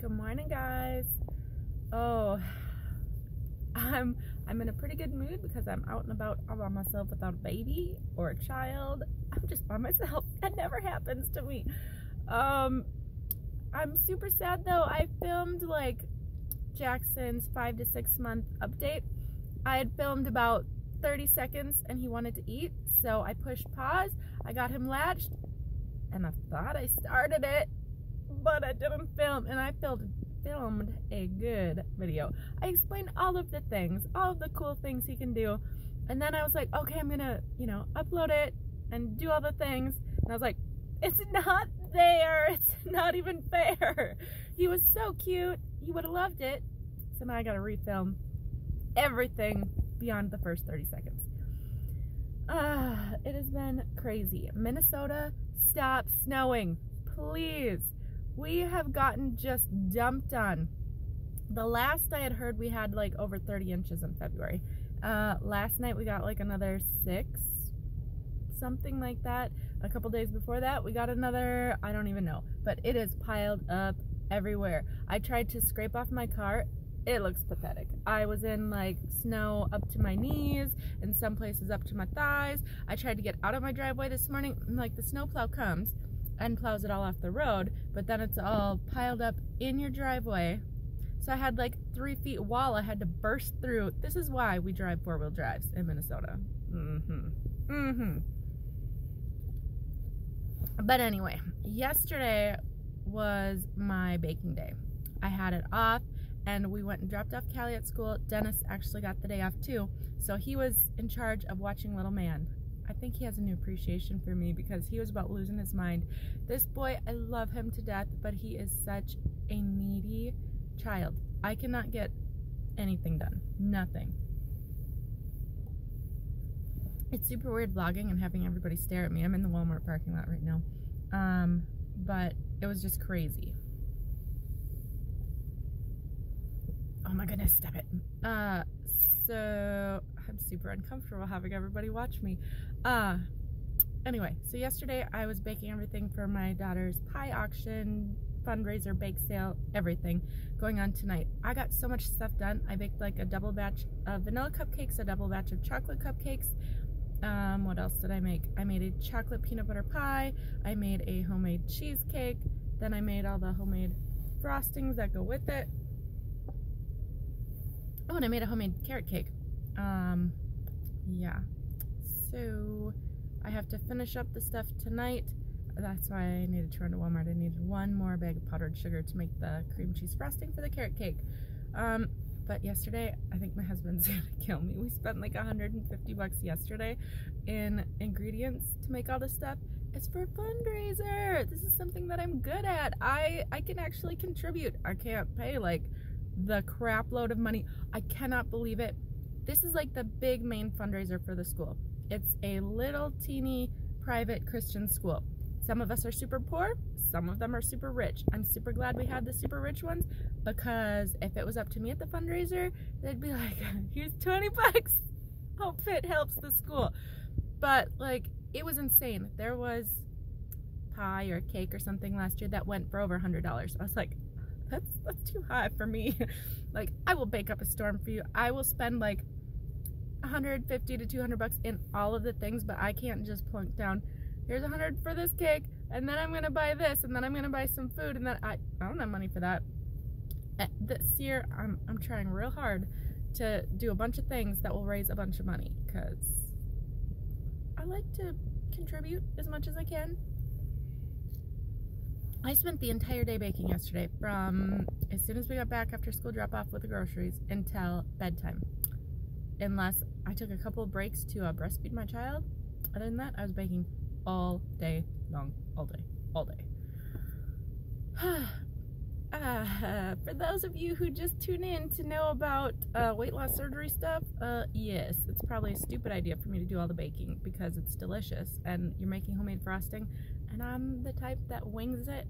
Good morning, guys. Oh, I'm in a pretty good mood because I'm out and about all by myself without a baby or a child. I'm just by myself. That never happens to me. I'm super sad though. I filmed like Jackson's 5 to 6 month update. I had filmed about 30 seconds and he wanted to eat, so I pushed pause. I got him latched and I thought I started it, but I didn't film, and I filmed a good video. I explained all of the things, all of the cool things he can do, and then I was like, okay, I'm gonna, upload it and do all the things, and I was like, it's not there, it's not even fair. He was so cute, he would have loved it, so now I gotta refilm everything beyond the first 30 seconds. It has been crazy. Minnesota, stop snowing, please. We have gotten just dumped on. The last I had heard, we had like over 30 inches in February. Last night we got like another 6, something like that. A couple days before that we got another, I don't even know, but it is piled up everywhere. I tried to scrape off my car. It looks pathetic. I was in like snow up to my knees, in some places up to my thighs. I tried to get out of my driveway this morning, and like the snowplow comes and plows it all off the road, but then it's all piled up in your driveway. So I had like 3 feet wall I had to burst through. This is why we drive 4-wheel drives in Minnesota. But anyway, yesterday was my baking day. I had it off and we went and dropped off Callie at school. Dennis actually got the day off too, so he was in charge of watching little man. I think he has a new appreciation for me because he was about losing his mind. This boy, I love him to death, but he is such a needy child. I cannot get anything done. Nothing. It's super weird vlogging and having everybody stare at me. I'm in the Walmart parking lot right now. But it was just crazy. Oh my goodness, stop it. So I'm super uncomfortable having everybody watch me. Anyway, so yesterday I was baking everything for my daughter's pie auction, fundraiser, bake sale, everything going on tonight. I got so much stuff done. I baked like a double batch of vanilla cupcakes, a double batch of chocolate cupcakes. What else did I make? I made a chocolate peanut butter pie. I made a homemade cheesecake. Then I made all the homemade frostings that go with it. Oh, and I made a homemade carrot cake. Yeah. So I have to finish up the stuff tonight. That's why I needed to run to Walmart. I needed 1 more bag of powdered sugar to make the cream cheese frosting for the carrot cake. But yesterday, I think my husband's gonna kill me. We spent like $150 yesterday in ingredients to make all this stuff. It's for a fundraiser. This is something that I'm good at. I can actually contribute. I can't pay like the crap load of money. I cannot believe it. This is like the big main fundraiser for the school. It's a little teeny private Christian school. Some of us are super poor, some of them are super rich. I'm super glad we had the super rich ones, because if it was up to me at the fundraiser, they'd be like, here's $20. Hope it helps the school. But like, it was insane. There was pie or cake or something last year that went for over $100. I was like, that's too high for me. Like, I will bake up a storm for you. I will spend like $150 to $200 in all of the things, but I can't just plunk down, here's $100 for this cake, and then I'm gonna buy this, and then I'm gonna buy some food, and then I don't have money for that. This year I'm trying real hard to do a bunch of things that will raise a bunch of money, because I like to contribute as much as I can. I spent the entire day baking yesterday, from as soon as we got back after school drop off with the groceries until bedtime. Unless I took a couple of breaks to breastfeed my child. Other than that, I was baking all day long, all day. For those of you who just tune in to know about weight loss surgery stuff, yes, it's probably a stupid idea for me to do all the baking because it's delicious and you're making homemade frosting, and I'm the type that wings it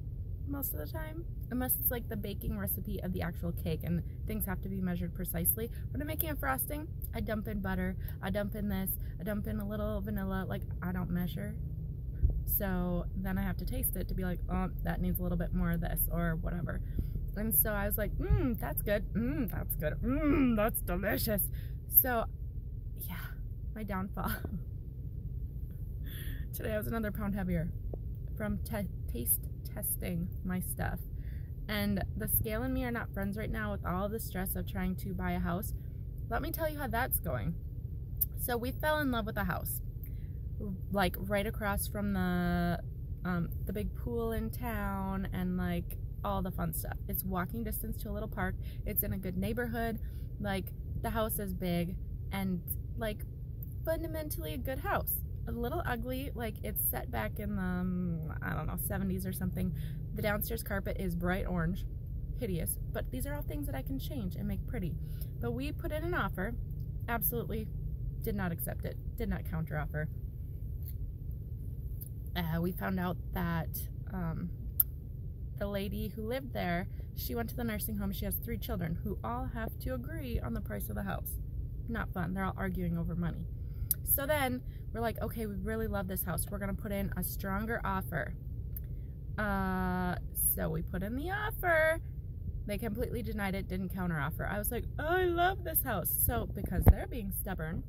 most of the time, unless it's like the baking recipe of the actual cake and things have to be measured precisely. When I'm making a frosting, I dump in butter, I dump in this, I dump in a little vanilla, like I don't measure. So then I have to taste it to be like, oh, that needs a little bit more of this or whatever. And so I was like, that's good. That's good. That's delicious. So, yeah, my downfall. Today I was another pound heavier from taste testing my stuff. And the scale and me are not friends right now with all the stress of trying to buy a house. Let me tell you how that's going. So we fell in love with a house, like right across from the big pool in town and like all the fun stuff. It's walking distance to a little park. It's in a good neighborhood. Like the house is big and like fundamentally a good house. A little ugly, like it's set back in the, I don't know, 70s or something. The downstairs carpet is bright orange, hideous, but these are all things that I can change and make pretty. But we put in an offer, absolutely did not accept it, did not counter offer. We found out that the lady who lived there, she went to the nursing home. She has 3 children who all have to agree on the price of the house. Not fun. They're all arguing over money. So then we're like, okay, we really love this house. We're going to put in a stronger offer. So we put in the offer. They completely denied it, didn't counter offer. I was like, I love this house. So because they're being stubborn,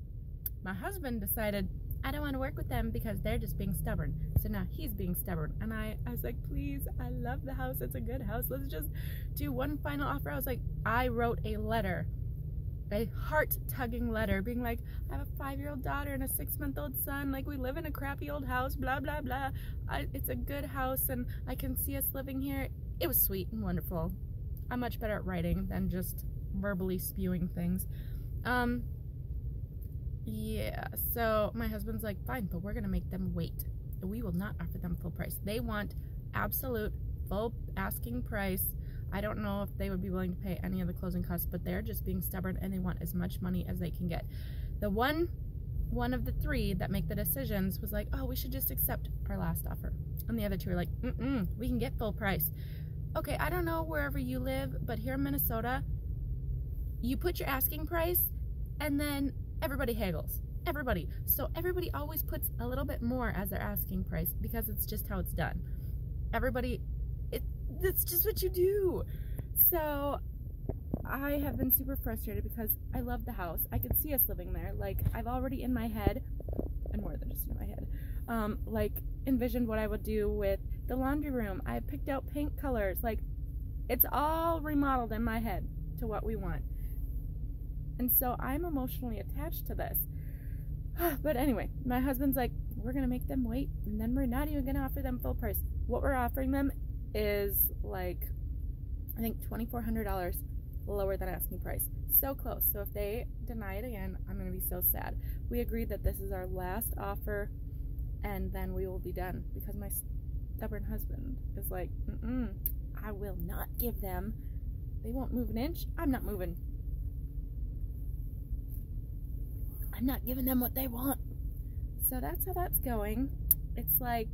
my husband decided, I don't want to work with them because they're just being stubborn. So now he's being stubborn. And I was like, please, I love the house. It's a good house. Let's just do one final offer. I was like, I wrote a letter, a heart-tugging letter being like, I have a 5-year-old daughter and a 6-month-old son. Like, we live in a crappy old house, blah, blah, blah. It's a good house and I can see us living here. It was sweet and wonderful. I'm much better at writing than just verbally spewing things. Yeah, so my husband's like, fine, but we're going to make them wait. We will not offer them full price. They want absolute full asking price. I don't know if they would be willing to pay any of the closing costs, but they're just being stubborn and they want as much money as they can get. The one of the 3 that make the decisions was like, oh, we should just accept our last offer. And the other 2 are like, we can get full price. Okay, I don't know wherever you live, but here in Minnesota, you put your asking price and then everybody haggles. Everybody. So everybody always puts a little bit more as their asking price because it's just how it's done. Everybody, it's just what you do. So I have been super frustrated because I love the house. I could see us living there. Like, I've already in my head, and more than just in my head, like envisioned what I would do with the laundry room. I picked out paint colors. Like, it's all remodeled in my head to what we want. And so I'm emotionally attached to this. But anyway, my husband's like, we're going to make them wait, and then we're not even going to offer them full price. What we're offering them is like, I think $2,400 lower than asking price. So close. So if they deny it again, I'm going to be so sad. We agreed that this is our last offer, and then we will be done, because my stubborn husband is like, I will not give them. They won't move an inch. I'm not moving. I'm not giving them what they want. So that's how that's going. It's like,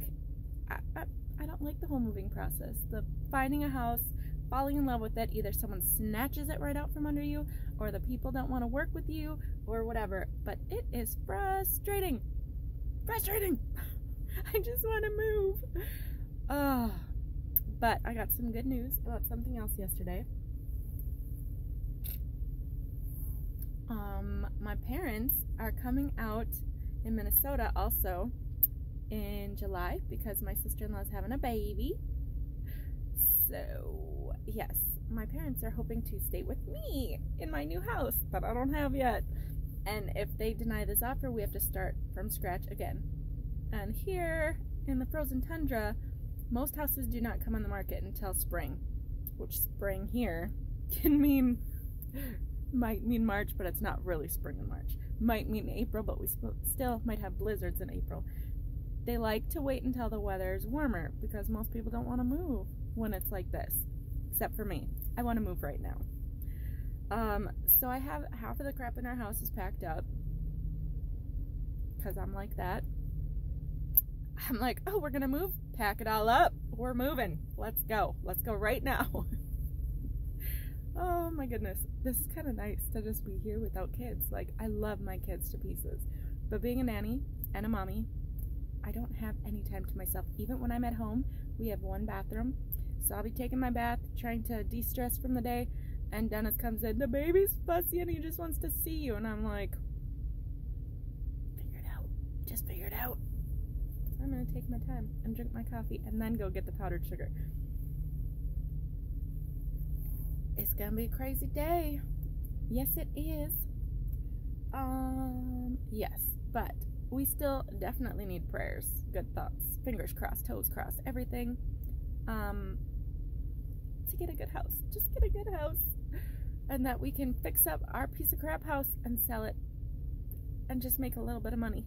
I don't like the whole moving process. The finding a house, falling in love with it, either someone snatches it right out from under you, or the people don't want to work with you, or whatever. But it is frustrating. Frustrating. I just want to move. But I got some good news about something else yesterday. My parents are coming out in Minnesota also in July because my sister-in-law is having a baby. So, yes, my parents are hoping to stay with me in my new house that I don't have yet. And if they deny this offer, we have to start from scratch again. And here in the frozen tundra, most houses do not come on the market until spring, which spring here can mean, might mean March, but it's not really spring in March. Might mean April, but we still might have blizzards in April. They like to wait until the weather is warmer because most people don't want to move when it's like this, except for me. I want to move right now. So I have half of the crap in our house is packed up because I'm like that. I'm like, oh, we're gonna move, pack it all up, we're moving, let's go right now. Oh my goodness, this is kind of nice to just be here without kids. Like, I love my kids to pieces, but being a nanny and a mommy, I don't have any time to myself. Even when I'm at home, we have one bathroom, So I'll be taking my bath, trying to de-stress from the day, and Dennis comes in, the baby's fussy and he just wants to see you. And I'm like, figure it out. Just figure it out. So I'm going to take my time and drink my coffee and then go get the powdered sugar. It's going to be a crazy day. Yes, it is. Yes, but we still definitely need prayers, good thoughts, fingers crossed, toes crossed, everything, to get a good house. Just get a good house. And that we can fix up our piece of crap house and sell it and just make a little bit of money.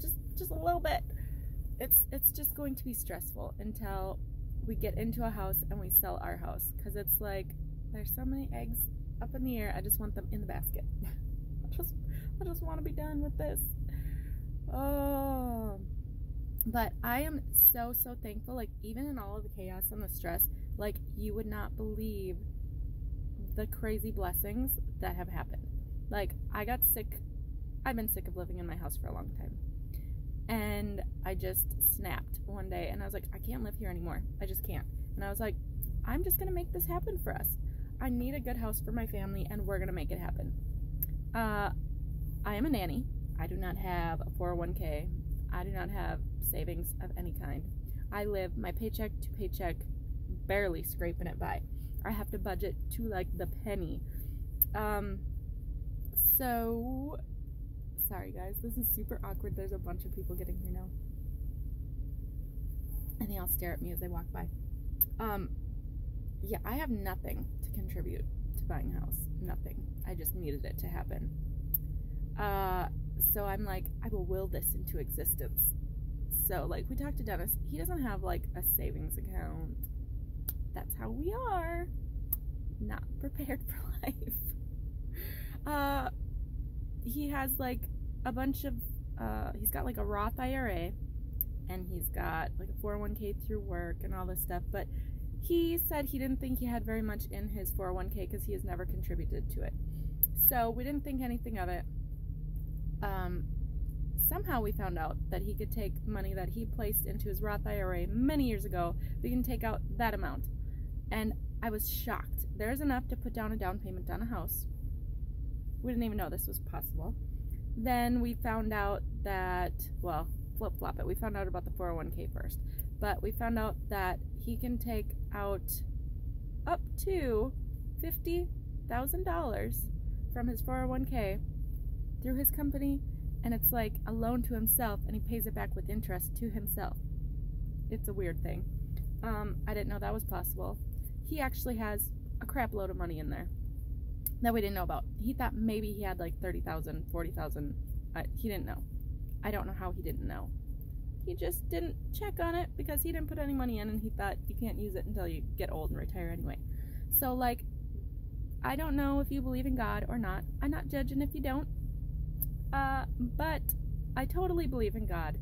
Just a little bit. It's just going to be stressful until we get into a house and we sell our house. Because it's like, there's so many eggs up in the air, I just want them in the basket. I just want to be done with this. Oh, but I am so thankful. Like, even in all of the chaos and the stress, like, you would not believe the crazy blessings that have happened. Like, I got sick. I've been sick of living in my house for a long time, and I just snapped one day and I was like, I can't live here anymore. I just can't. And I was like, I'm just gonna make this happen for us. I need a good house for my family, and we're gonna make it happen. I am a nanny. I do not have a 401k. I do not have savings of any kind. I live my paycheck to paycheck, barely scraping it by. I have to budget to like the penny. So sorry guys, this is super awkward. There's a bunch of people getting here now, and they all stare at me as they walk by. Yeah, I have nothing to contribute to buying a house. Nothing. I just needed it to happen. So I'm like, I will will this into existence. So, like, we talked to Dennis. He doesn't have, like, a savings account. That's how we are. Not prepared for life. He has, like, a bunch of, he's got, like, a Roth IRA. And he's got, like, a 401k through work and all this stuff. But he said he didn't think he had very much in his 401k because he has never contributed to it. So we didn't think anything of it. Somehow we found out that he could take money that he placed into his Roth IRA many years ago. We can take out that amount. And I was shocked. There's enough to put down a down payment on a house. We didn't even know this was possible. Then we found out that, well, flip-flop it. We found out about the 401k first. But we found out that he can take out up to $50,000 from his 401k through his company, and it's like a loan to himself, and he pays it back with interest to himself. It's a weird thing. I didn't know that was possible. He actually has a crap load of money in there that we didn't know about. He thought maybe he had like 30,000, 40,000. He didn't know. I don't know how he didn't know. He just didn't check on it because he didn't put any money in, and he thought you can't use it until you get old and retire anyway. So, like, I don't know if you believe in God or not. I'm not judging if you don't. But I totally believe in God,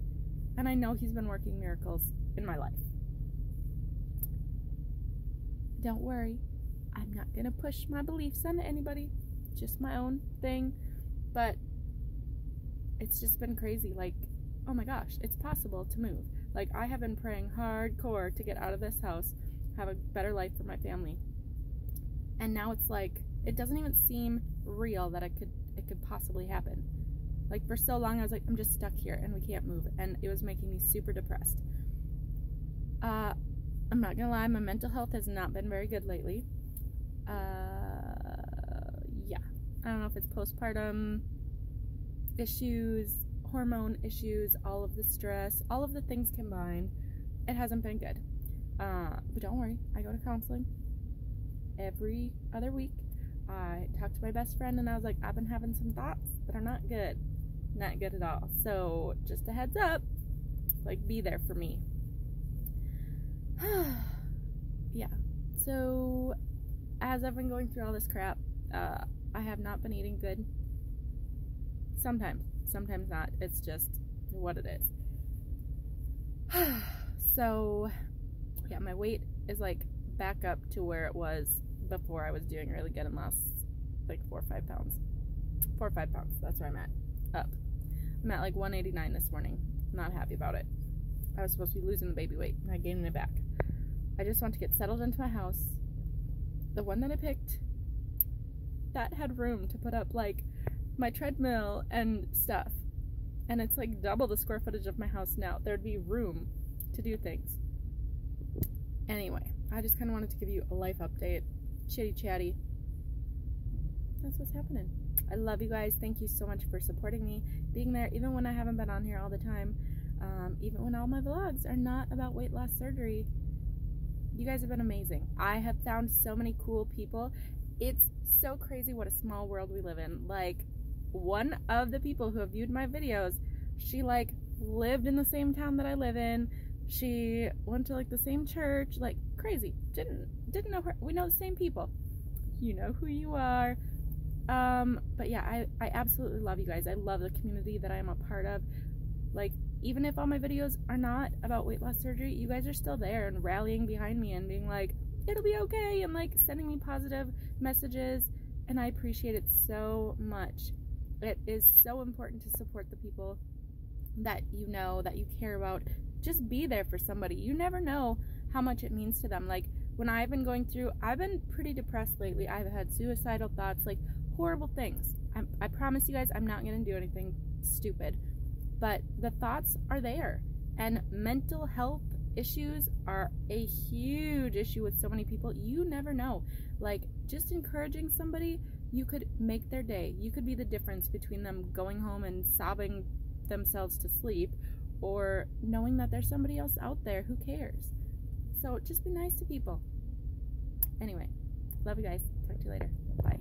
and I know He's been working miracles in my life. Don't worry, I'm not gonna push my beliefs on anybody, just my own thing, but it's just been crazy. Like, oh my gosh, it's possible to move. Like, I have been praying hardcore to get out of this house, have a better life for my family, and now it's like, it doesn't even seem real that it could possibly happen. Like, for so long I was like, I'm just stuck here and we can't move, and it was making me super depressed. I'm not gonna lie, my mental health has not been very good lately. Yeah, I don't know if it's postpartum issues, hormone issues, all of the stress, all of the things combined. It hasn't been good. But don't worry, I go to counseling every other week. I talked to my best friend, and I was like, I've been having some thoughts that are not good. Not good at all. So just a heads up, like, be there for me. Yeah. So as I've been going through all this crap, I have not been eating good. Sometimes not. It's just what it is. So yeah, my weight is like back up to where it was before I was doing really good, and lost like 4 or 5 pounds. 4 or 5 pounds. That's where I'm at. Up. I'm at like 189 this morning. Not happy about it. I was supposed to be losing the baby weight, and I gained it back. I just want to get settled into my house. The one that I picked, that had room to put up like my treadmill and stuff. And it's like double the square footage of my house now. There'd be room to do things. Anyway, I just kind of wanted to give you a life update. Chitty chatty. That's what's happening. I love you guys. Thank you so much for supporting me, being there even when I haven't been on here all the time, even when all my vlogs are not about weight loss surgery. You guys have been amazing. I have found so many cool people. It's so crazy what a small world we live in. Like, one of the people who have viewed my videos, she like lived in the same town that I live in. She went to like the same church, like crazy. Didn't know her. We know the same people. You know who you are. But yeah, I absolutely love you guys. I love the community that I am a part of. Like, even if all my videos are not about weight loss surgery, you guys are still there and rallying behind me and being like, it'll be okay, and like sending me positive messages, and I appreciate it so much. It is so important to support the people that you know, that you care about. Just be there for somebody. You never know how much it means to them. Like, when I've been going through, I've been pretty depressed lately. I've had suicidal thoughts, like horrible things. I promise you guys, I'm not going to do anything stupid, but the thoughts are there. And mental health issues are a huge issue with so many people. You never know. Like, just encouraging somebody, you could make their day. You could be the difference between them going home and sobbing themselves to sleep, or knowing that there's somebody else out there who cares. So just be nice to people. Anyway, love you guys. Talk to you later. Bye.